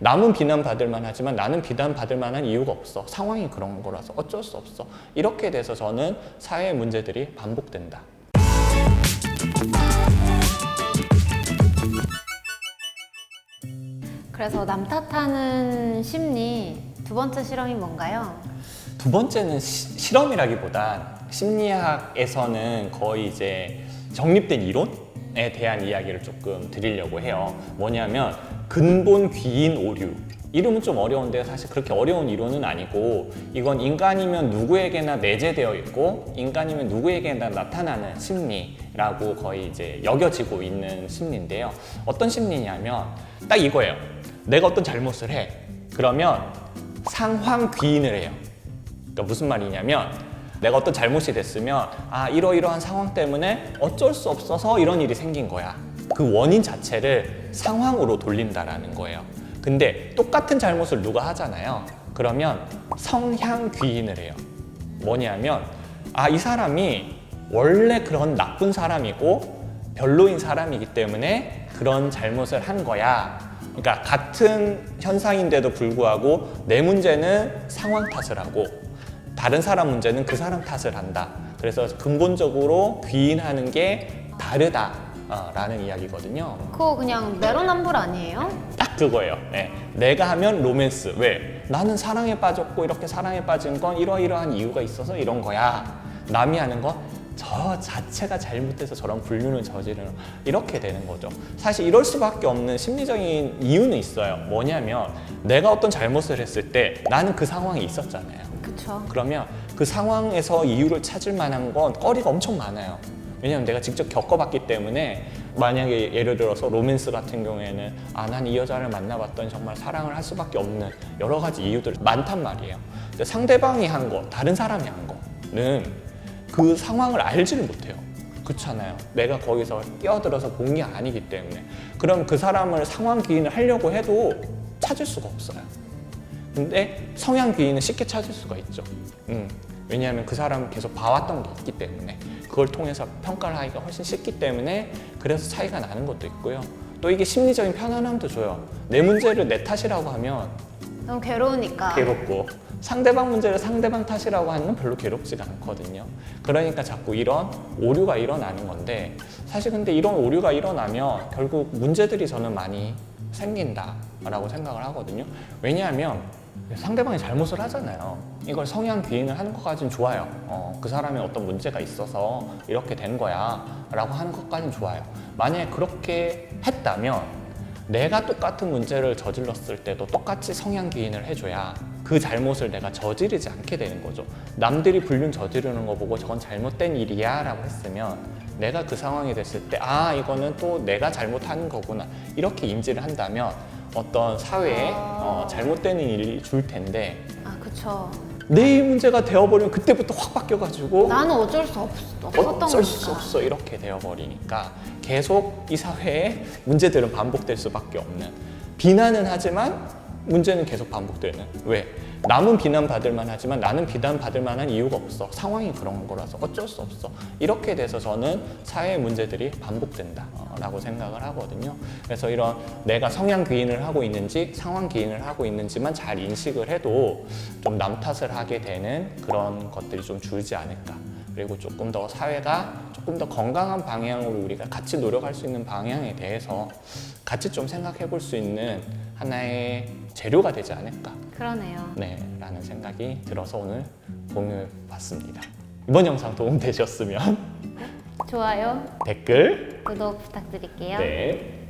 남은 비난받을 만하지만 나는 비난받을 만한 이유가 없어. 상황이 그런 거라서 어쩔 수 없어. 이렇게 돼서 저는 사회의 문제들이 반복된다. 그래서 남 탓하는 심리 두 번째 실험이 뭔가요? 두 번째는 실험이라기보단 심리학에서는 거의 이제 정립된 이론에 대한 이야기를 조금 드리려고 해요. 뭐냐면 근본 귀인 오류. 이름은 좀 어려운데 사실 그렇게 어려운 이론은 아니고, 이건 인간이면 누구에게나 내재되어 있고 인간이면 누구에게나 나타나는 심리라고 거의 이제 여겨지고 있는 심리인데요. 어떤 심리냐면 딱 이거예요. 내가 어떤 잘못을 해. 그러면 상황 귀인을 해요. 그러니까 무슨 말이냐면 내가 어떤 잘못이 됐으면 이러이러한 상황 때문에 어쩔 수 없어서 이런 일이 생긴 거야. 그 원인 자체를 상황으로 돌린다라는 거예요. 근데 똑같은 잘못을 누가 하잖아요. 그러면 성향 귀인을 해요. 뭐냐면 이 사람이 원래 그런 나쁜 사람이고 별로인 사람이기 때문에 그런 잘못을 한 거야. 그러니까 같은 현상인데도 불구하고 내 문제는 상황 탓을 하고 다른 사람 문제는 그 사람 탓을 한다. 그래서 근본적으로 귀인하는 게 다르다라는 이야기거든요. 그거 그냥 내로남불 아니에요? 딱 그거예요. 네. 내가 하면 로맨스. 왜? 나는 사랑에 빠졌고 이렇게 사랑에 빠진 건 이러이러한 이유가 있어서 이런 거야. 남이 하는 거 저 자체가 잘못돼서 저런 불륜을 저지르는, 이렇게 되는 거죠. 사실 이럴 수밖에 없는 심리적인 이유는 있어요. 뭐냐면 내가 어떤 잘못을 했을 때 나는 그 상황에 있었잖아요. 그쵸. 그러면 그 상황에서 이유를 찾을 만한 건 거리가 엄청 많아요. 왜냐면 내가 직접 겪어봤기 때문에. 만약에 예를 들어서 로맨스 같은 경우에는 난 이 여자를 만나봤더니 정말 사랑을 할 수밖에 없는 여러 가지 이유들이 많단 말이에요. 근데 상대방이 한 거, 다른 사람이 한 거는 그 상황을 알지를 못해요. 그렇잖아요. 내가 거기서 끼어들어서 본 게 아니기 때문에. 그럼 그 사람을 상황 귀인을 하려고 해도 찾을 수가 없어요. 근데 성향 귀인은 쉽게 찾을 수가 있죠. 왜냐하면 그 사람은 계속 봐왔던 게 있기 때문에, 그걸 통해서 평가를 하기가 훨씬 쉽기 때문에 그래서 차이가 나는 것도 있고요. 또 이게 심리적인 편안함도 줘요. 내 문제를 내 탓이라고 하면 너무 괴로우니까. 괴롭고, 상대방 문제를 상대방 탓이라고 하는 건 별로 괴롭지가 않거든요. 그러니까 자꾸 이런 오류가 일어나는 건데, 사실 근데 이런 오류가 일어나면 결국 문제들이 저는 많이 생긴다라고 생각을 하거든요. 왜냐하면 상대방이 잘못을 하잖아요. 이걸 성향 귀인을 하는 것까지는 좋아요. 그 사람이 어떤 문제가 있어서 이렇게 된 거야 라고 하는 것까지는 좋아요. 만약에 그렇게 했다면 내가 똑같은 문제를 저질렀을 때도 똑같이 성향 귀인을 해줘야 그 잘못을 내가 저지르지 않게 되는 거죠. 남들이 불륜 저지르는 거 보고 저건 잘못된 일이야 라고 했으면 내가 그 상황이 됐을 때 이거는 또 내가 잘못하는 거구나 이렇게 인지를 한다면 어떤 사회에 잘못되는 일이 줄 텐데, 그쵸. 내 문제가 되어버리면 그때부터 확 바뀌어가지고 나는 어쩔 수 없었던 어쩔 수 거니까. 없어 이렇게 되어버리니까 계속 이 사회에 문제들은 반복될 수밖에 없는, 비난은 하지만 문제는 계속 반복되는. 왜? 남은 비난받을 만하지만 나는 비난받을 만한 이유가 없어. 상황이 그런 거라서 어쩔 수 없어. 이렇게 돼서 저는 사회의 문제들이 반복된다 라고 생각을 하거든요. 그래서 이런 내가 성향 귀인을 하고 있는지 상황 귀인을 하고 있는지만 잘 인식을 해도 좀 남 탓을 하게 되는 그런 것들이 좀 줄지 않을까. 그리고 조금 더 사회가 조금 더 건강한 방향으로 우리가 같이 노력할 수 있는 방향에 대해서 같이 좀 생각해 볼 수 있는 하나의 재료가 되지 않을까. 그러네요. 네, 라는 생각이 들어서 오늘 공유해 봤습니다. 이번 영상 도움 되셨으면 좋아요, 댓글 구독 부탁드릴게요. 네.